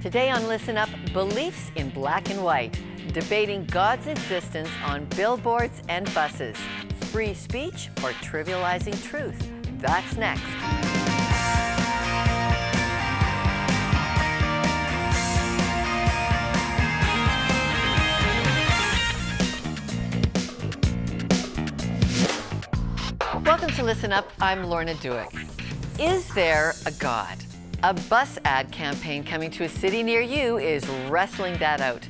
Today on Listen Up, beliefs in black and white, debating God's existence on billboards and buses, free speech or trivializing truth. That's next. Welcome to Listen Up. I'm Lorna Duick. Is there a God? A bus ad campaign coming to a city near you is wrestling that out.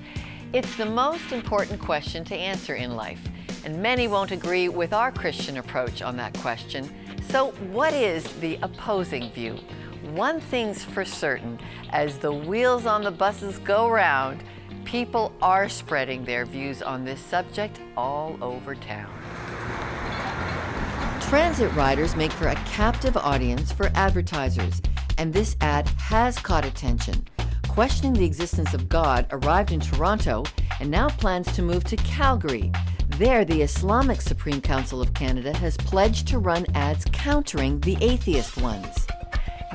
It's the most important question to answer in life, and many won't agree with our Christian approach on that question. So what is the opposing view? One thing's for certain, as the wheels on the buses go round, people are spreading their views on this subject all over town. Transit riders make for a captive audience for advertisers, and this ad has caught attention. Questioning the existence of God arrived in Toronto and now plans to move to Calgary. There, the Islamic Supreme Council of Canada has pledged to run ads countering the atheist ones.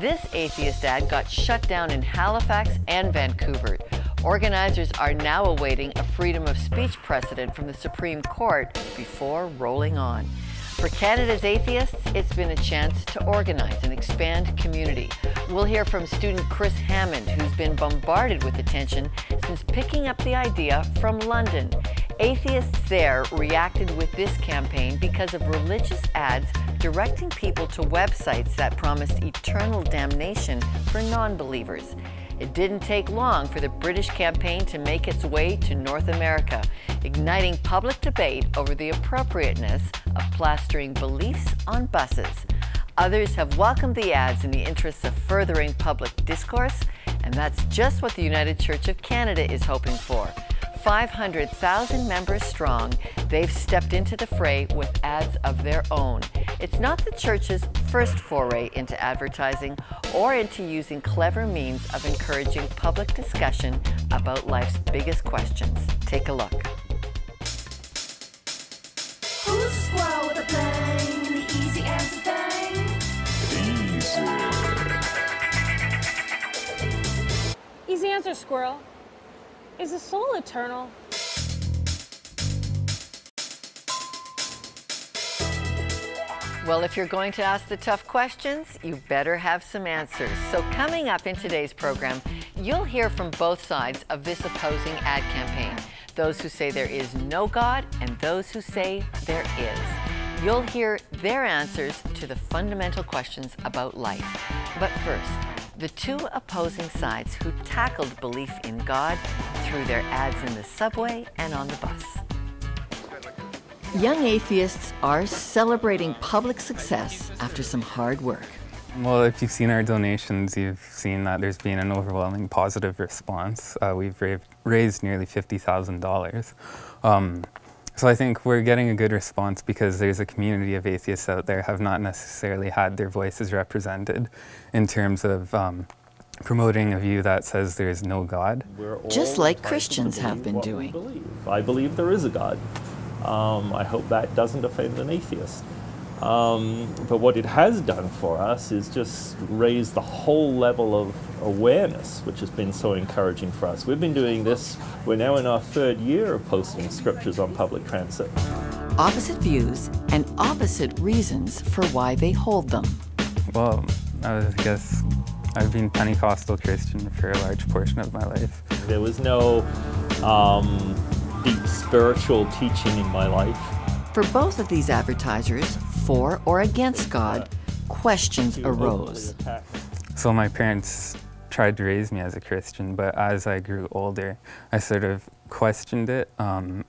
This atheist ad got shut down in Halifax and Vancouver. Organizers are now awaiting a freedom of speech precedent from the Supreme Court before rolling on. For Canada's atheists, it's been a chance to organize and expand community. We'll hear from student Chris Hammond, who's been bombarded with attention since picking up the idea from London. Atheists there reacted with this campaign because of religious ads directing people to websites that promised eternal damnation for non-believers. It didn't take long for the British campaign to make its way to North America, igniting public debate over the appropriateness of plastering beliefs on buses. Others have welcomed the ads in the interests of furthering public discourse, and that's just what the United Church of Canada is hoping for. 500,000 members strong, they've stepped into the fray with ads of their own. It's not the church's first foray into advertising or into using clever means of encouraging public discussion about life's biggest questions. Take a look. Who's the squirrel with a bang? The easy answer thing. Easy answer, squirrel. Is the soul eternal? Well, if you're going to ask the tough questions, you better have some answers. So coming up in today's program, you'll hear from both sides of this opposing ad campaign. Those who say there is no God and those who say there is. You'll hear their answers to the fundamental questions about life. But first, the two opposing sides who tackled belief in God through their ads in the subway and on the bus. Young atheists are celebrating public success after some hard work. Well, if you've seen our donations, you've seen that there's been an overwhelming positive response. We've raised nearly $50,000. So I think we're getting a good response because there's a community of atheists out there have not necessarily had their voices represented in terms of promoting a view that says there is no God. Just like Christians have been doing. I believe there is a God. I hope that doesn't offend an atheist. But what it has done for us is just raise the whole level of awareness, which has been so encouraging for us. We've been doing this, we're now in our third year of posting scriptures on public transit. Opposite views and opposite reasons for why they hold them. Well, I guess I've been Pentecostal Christian for a large portion of my life. There was no deep spiritual teaching in my life. For both of these advertisers, for or against God, questions arose. So my parents tried to raise me as a Christian, but as I grew older, I sort of questioned it. And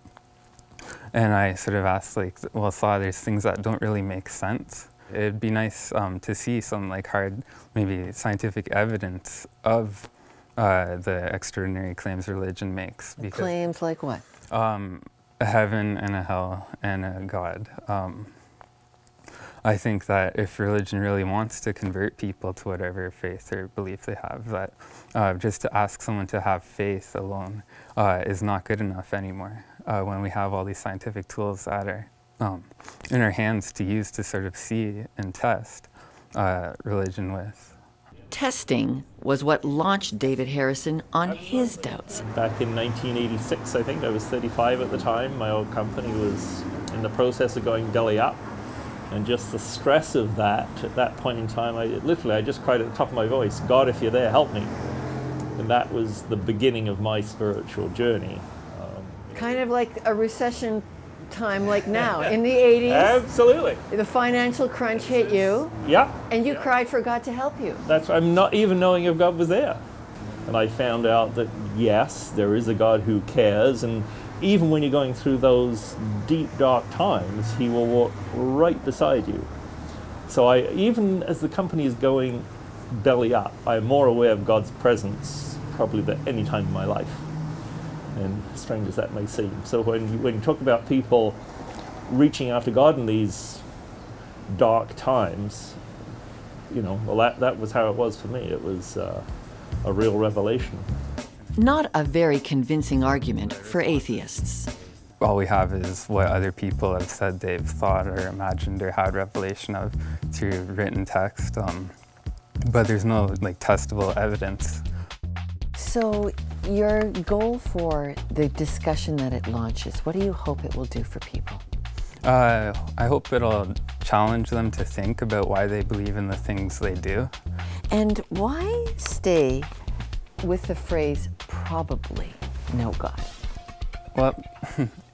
I sort of asked, like, well, there's things that don't really make sense. It'd be nice to see some hard, maybe scientific evidence of the extraordinary claims religion makes. Because, claims like what? A heaven and a hell and a God. I think that if religion really wants to convert people to whatever faith or belief they have, that just to ask someone to have faith alone is not good enough anymore. When we have all these scientific tools that are in our hands to use to sort of see and test religion with. testing was what launched David Harrison on his doubts. Back in 1986, I think, I was 35 at the time. My old company was in the process of going belly up. And just the stress of that, at that point in time, I just cried at the top of my voice, God, if you're there, help me. And that was the beginning of my spiritual journey. Kind of like a recession time like now, in the 80s. Absolutely. The financial crunch hit you. Yeah. And you cried for God to help you. That's I'm not even knowing if God was there. And I found out that, yes, there is a God who cares, and even when you're going through those deep, dark times, he will walk right beside you. So even as the company is going belly up, I'm more aware of God's presence probably than any time in my life. And strange as that may seem. So when you talk about people reaching after God in these dark times, well, that was how it was for me. It was a real revelation. Not a very convincing argument for atheists. All we have is what other people have said they've thought or imagined or had revelation of through written text, but there's no testable evidence. So your goal for the discussion that it launches, what do you hope it will do for people? I hope it'll challenge them to think about why they believe in the things they do. And why stay with the phrase, probably no God? Well,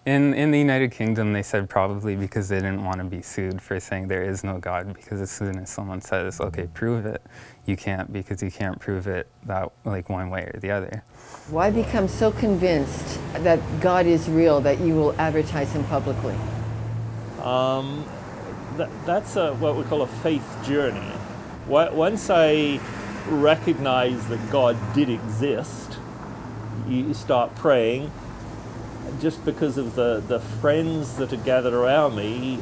in the United Kingdom, they said probably because they didn't want to be sued for saying there is no God, because as soon as someone says, okay, prove it, you can't, because you can't prove it that one way or the other. Why become so convinced that God is real that you will advertise him publicly? That's what we call a faith journey. Once I recognize that God did exist, you start praying. Just because of the friends that are gathered around me,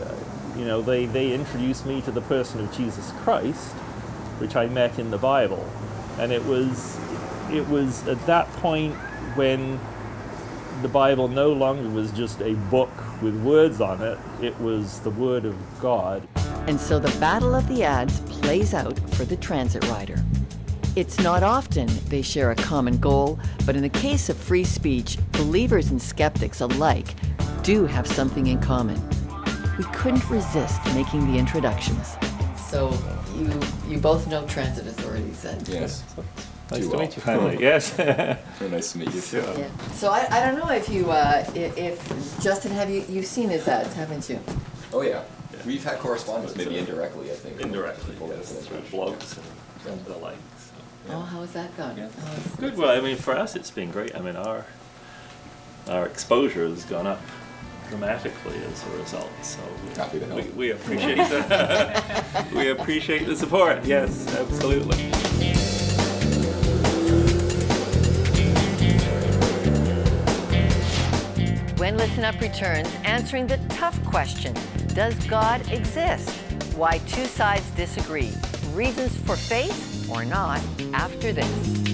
they introduced me to the person of Jesus Christ, which I met in the Bible. And it was at that point when the Bible no longer was just a book with words on it, it was the Word of God. And so the battle of the ads plays out for the transit rider. It's not often they share a common goal, but in the case of free speech, believers and skeptics alike do have something in common. We couldn't resist making the introductions. So you both know transit authorities then? Yes. Nice to meet you finally. Yes. Very nice to meet you too. Yeah. So I don't know if you, if Justin, you've seen his ads, haven't you? Oh yeah. We've had correspondence, maybe indirectly, I think. Indirectly, People yes, through blogs and the like. Oh, how's that gone? Yeah. Oh, Good. Well, I mean, for us, it's been great. I mean, our exposure has gone up dramatically as a result. So Happy to help. we appreciate we appreciate the support. Yes, absolutely. When Listen Up returns, answering the tough question, does God exist? Why two sides disagree. Reasons for faith or not after this.